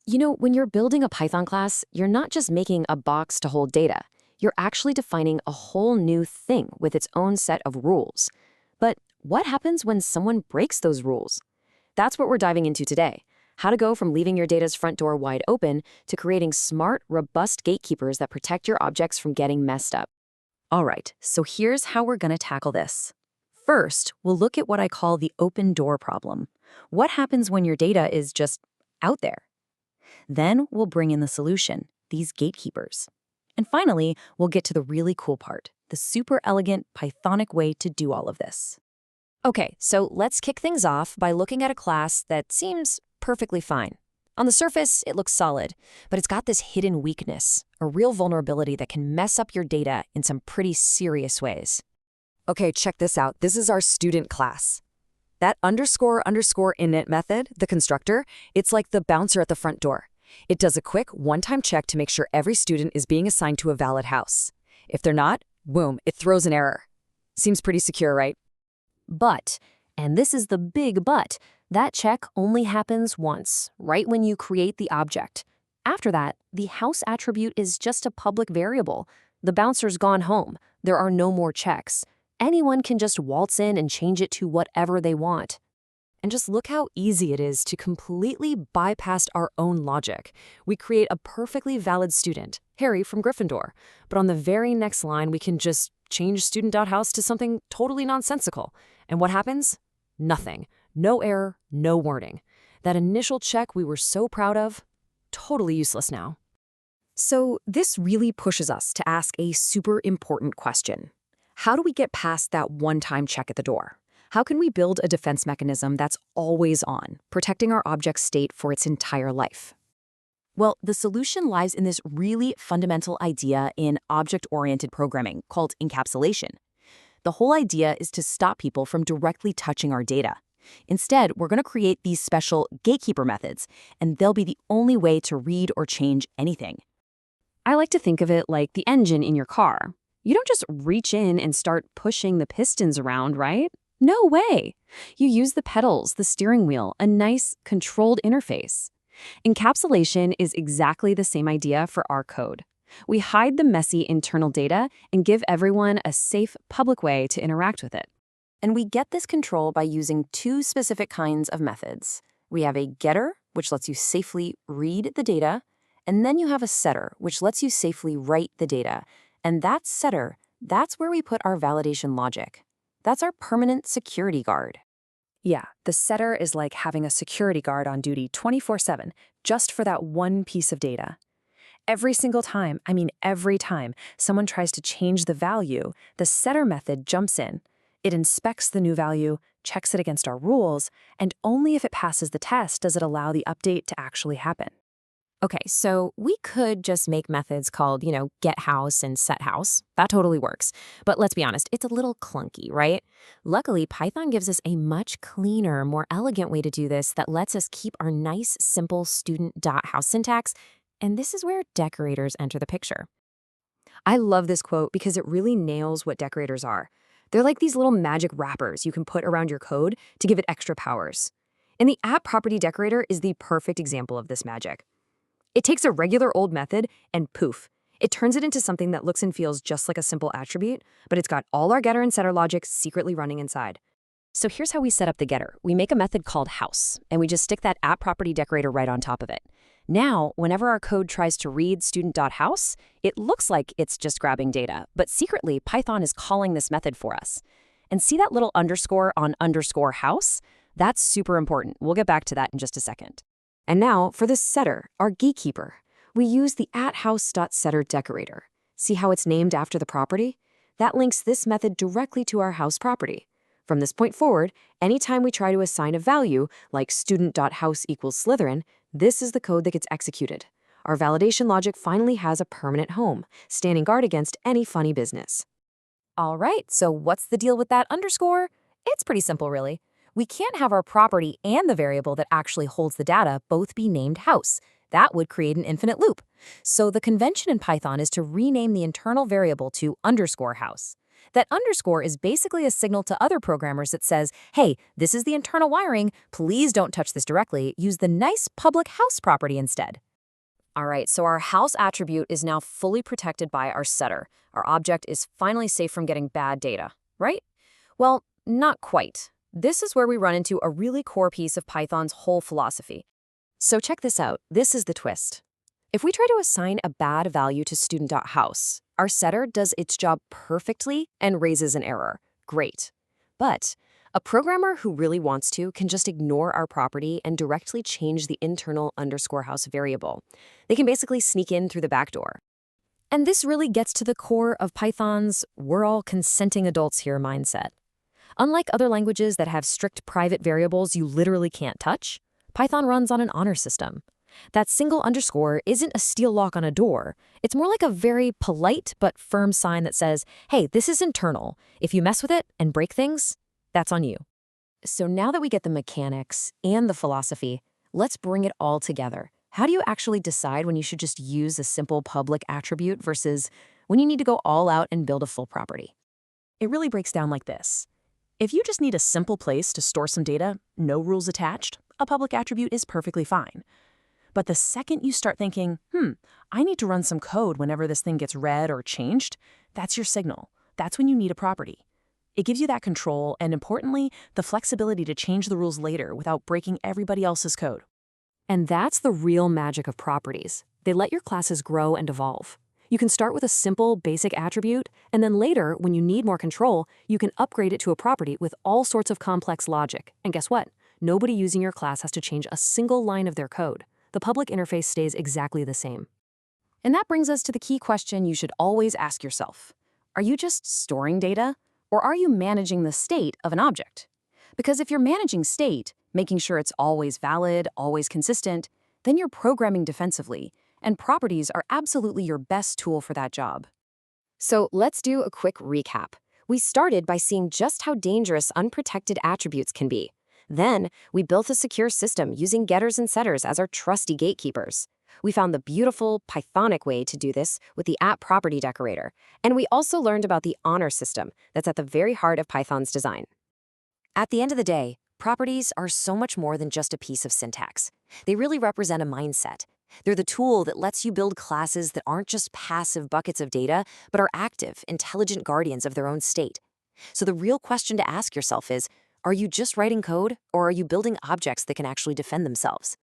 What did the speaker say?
When you're building a Python class, you're not just making a box to hold data. You're actually defining a whole new thing with its own set of rules. But what happens when someone breaks those rules? That's what we're diving into today. How to go from leaving your data's front door wide open to creating smart, robust gatekeepers that protect your objects from getting messed up. All right, so here's how we're going to tackle this. First, we'll look at what I call the open door problem. What happens when your data is just out there? Then we'll bring in the solution, these gatekeepers. And finally, we'll get to the really cool part, the super elegant Pythonic way to do all of this. Okay, so let's kick things off by looking at a class that seems perfectly fine. On the surface, it looks solid, but it's got this hidden weakness, a real vulnerability that can mess up your data in some pretty serious ways. Okay, check this out. This is our student class. That underscore init method, the constructor, it's like the bouncer at the front door. It does a quick one-time check to make sure every student is being assigned to a valid house. If they're not, boom, it throws an error. Seems pretty secure, right? But, and this is the big but, that check only happens once, right when you create the object. After that, the house attribute is just a public variable. The bouncer's gone home. There are no more checks. Anyone can just waltz in and change it to whatever they want. And just look how easy it is to completely bypass our own logic. We create a perfectly valid student, Harry from Gryffindor, but on the very next line we can just change student.house to something totally nonsensical. And what happens? Nothing. No error, no warning. That initial check we were so proud of, totally useless now. So this really pushes us to ask a super important question. How do we get past that one-time check at the door? How can we build a defense mechanism that's always on, protecting our object's state for its entire life? Well, the solution lies in this really fundamental idea in object-oriented programming called encapsulation. The whole idea is to stop people from directly touching our data. Instead, we're going to create these special gatekeeper methods, and they'll be the only way to read or change anything. I like to think of it like the engine in your car. You don't just reach in and start pushing the pistons around, right? No way. You use the pedals, the steering wheel, a nice, controlled interface. Encapsulation is exactly the same idea for our code. We hide the messy internal data and give everyone a safe, public way to interact with it. And we get this control by using two specific kinds of methods. We have a getter, which lets you safely read the data, and then you have a setter, which lets you safely write the data. And that setter, that's where we put our validation logic. That's our permanent security guard. Yeah, the setter is like having a security guard on duty 24/7, just for that one piece of data. Every single time, every time, someone tries to change the value, the setter method jumps in. It inspects the new value, checks it against our rules, and only if it passes the test does it allow the update to actually happen. Okay, so we could just make methods called, getHouse and setHouse. That totally works. But let's be honest, it's a little clunky, right? Luckily, Python gives us a much cleaner, more elegant way to do this that lets us keep our nice, simple student.house syntax. And this is where decorators enter the picture. I love this quote because it really nails what decorators are. They're like these little magic wrappers you can put around your code to give it extra powers. And the app property decorator is the perfect example of this magic. It takes a regular old method and poof, it turns it into something that looks and feels just like a simple attribute, but it's got all our getter and setter logic secretly running inside. So here's how we set up the getter. We make a method called house, and we just stick that app property decorator right on top of it. Now, whenever our code tries to read student.house, it looks like it's just grabbing data, but secretly Python is calling this method for us. And see that little underscore on underscore house? That's super important. We'll get back to that in just a second. And now for the setter, our gatekeeper. We use the @house.setter decorator. See how it's named after the property? That links this method directly to our house property. From this point forward, anytime we try to assign a value, like student.house equals Slytherin, this is the code that gets executed. Our validation logic finally has a permanent home, standing guard against any funny business. All right, so what's the deal with that underscore? It's pretty simple, really. We can't have our property and the variable that actually holds the data both be named house. That would create an infinite loop. So the convention in Python is to rename the internal variable to underscore house. That underscore is basically a signal to other programmers that says, hey, this is the internal wiring, please don't touch this directly, use the nice public house property instead. All right, so our house attribute is now fully protected by our setter. Our object is finally safe from getting bad data, right? Well, not quite. This is where we run into a really core piece of Python's whole philosophy. So check this out. This is the twist. If we try to assign a bad value to student.house, our setter does its job perfectly and raises an error. Great. But a programmer who really wants to can just ignore our property and directly change the internal underscore house variable. They can basically sneak in through the back door. And this really gets to the core of Python's we're all consenting adults here mindset. Unlike other languages that have strict private variables you literally can't touch, Python runs on an honor system. That single underscore isn't a steel lock on a door. It's more like a very polite but firm sign that says, hey, this is internal. If you mess with it and break things, that's on you. So now that we get the mechanics and the philosophy, let's bring it all together. How do you actually decide when you should just use a simple public attribute versus when you need to go all out and build a full property? It really breaks down like this. If you just need a simple place to store some data, no rules attached, a public attribute is perfectly fine. But the second you start thinking, I need to run some code whenever this thing gets read or changed, that's your signal. That's when you need a property. It gives you that control and, importantly, the flexibility to change the rules later without breaking everybody else's code. And that's the real magic of properties. They let your classes grow and evolve. You can start with a simple, basic attribute, and then later, when you need more control, you can upgrade it to a property with all sorts of complex logic. And guess what? Nobody using your class has to change a single line of their code. The public interface stays exactly the same. And that brings us to the key question you should always ask yourself. Are you just storing data, or are you managing the state of an object? Because if you're managing state, making sure it's always valid, always consistent, then you're programming defensively, and properties are absolutely your best tool for that job. So let's do a quick recap. We started by seeing just how dangerous unprotected attributes can be. Then, we built a secure system using getters and setters as our trusty gatekeepers. We found the beautiful, Pythonic way to do this with the app property decorator. And we also learned about the honor system that's at the very heart of Python's design. At the end of the day, properties are so much more than just a piece of syntax. They really represent a mindset. They're the tool that lets you build classes that aren't just passive buckets of data, but are active, intelligent guardians of their own state. So the real question to ask yourself is, are you just writing code, or are you building objects that can actually defend themselves?